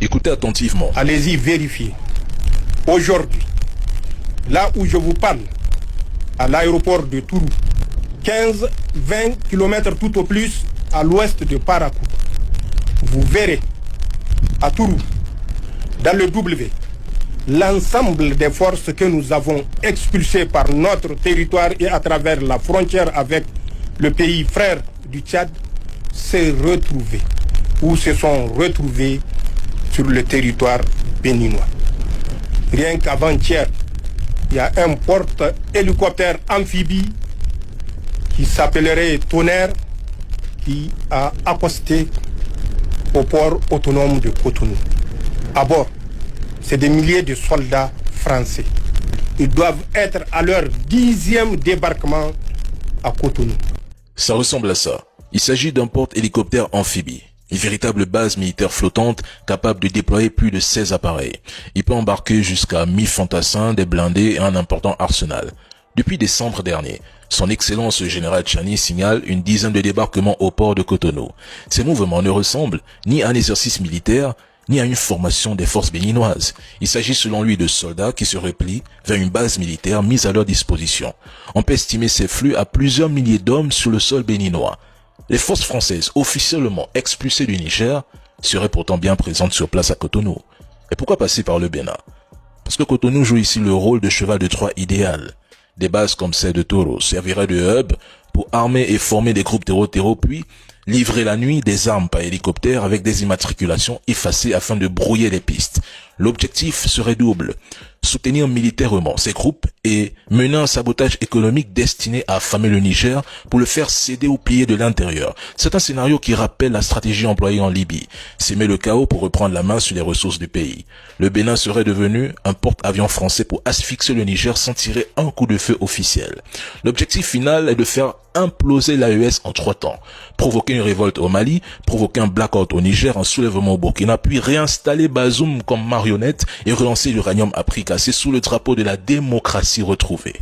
Écoutez attentivement. Allez-y vérifier. Aujourd'hui, là où je vous parle, à l'aéroport de Tourou, 15-20 km tout au plus à l'ouest de Parakou, vous verrez à Tourou, dans le W, l'ensemble des forces que nous avons expulsées par notre territoire et à travers la frontière avec le pays frère du Tchad s'est retrouvé ou se sont retrouvés sur le territoire béninois. Rien qu'avant-hier, il y a un porte-hélicoptère amphibie qui s'appellerait Tonnerre qui a accosté au port autonome de Cotonou. À bord, c'est des milliers de soldats français. Ils doivent être à leur 10e débarquement à Cotonou. Ça ressemble à ça. Il s'agit d'un porte-hélicoptère amphibie. Une véritable base militaire flottante capable de déployer plus de 16 appareils. Il peut embarquer jusqu'à 1000 fantassins, des blindés et un important arsenal. Depuis décembre dernier, son Excellence le général Tchiani signale une dizaine de débarquements au port de Cotonou. Ces mouvements ne ressemblent ni à un exercice militaire, ni à une formation des forces béninoises. Il s'agit selon lui de soldats qui se replient vers une base militaire mise à leur disposition. On peut estimer ces flux à plusieurs milliers d'hommes sur le sol béninois. Les forces françaises officiellement expulsées du Niger seraient pourtant bien présentes sur place à Cotonou. Et pourquoi passer par le Bénin? Parce que Cotonou joue ici le rôle de cheval de Troie idéal. Des bases comme celle de Toro serviraient de hub pour armer et former des groupes terreau puis livrer la nuit des armes par hélicoptère avec des immatriculations effacées afin de brouiller les pistes. L'objectif serait double: soutenir militairement ces groupes et mener un sabotage économique destiné à affamer le Niger pour le faire céder ou plier de l'intérieur. C'est un scénario qui rappelle la stratégie employée en Libye: s'aimer le chaos pour reprendre la main sur les ressources du pays. Le Bénin serait devenu un porte-avions français pour asphyxier le Niger sans tirer un coup de feu officiel. L'objectif final est de faire imploser l'AES en 3 temps: provoquer une révolte au Mali, provoquer un blackout au Niger, un soulèvement au Burkina, puis réinstaller Bazoum comme marionnette et relancer l'uranium à prix cassé sous le drapeau de la démocratie retrouvée.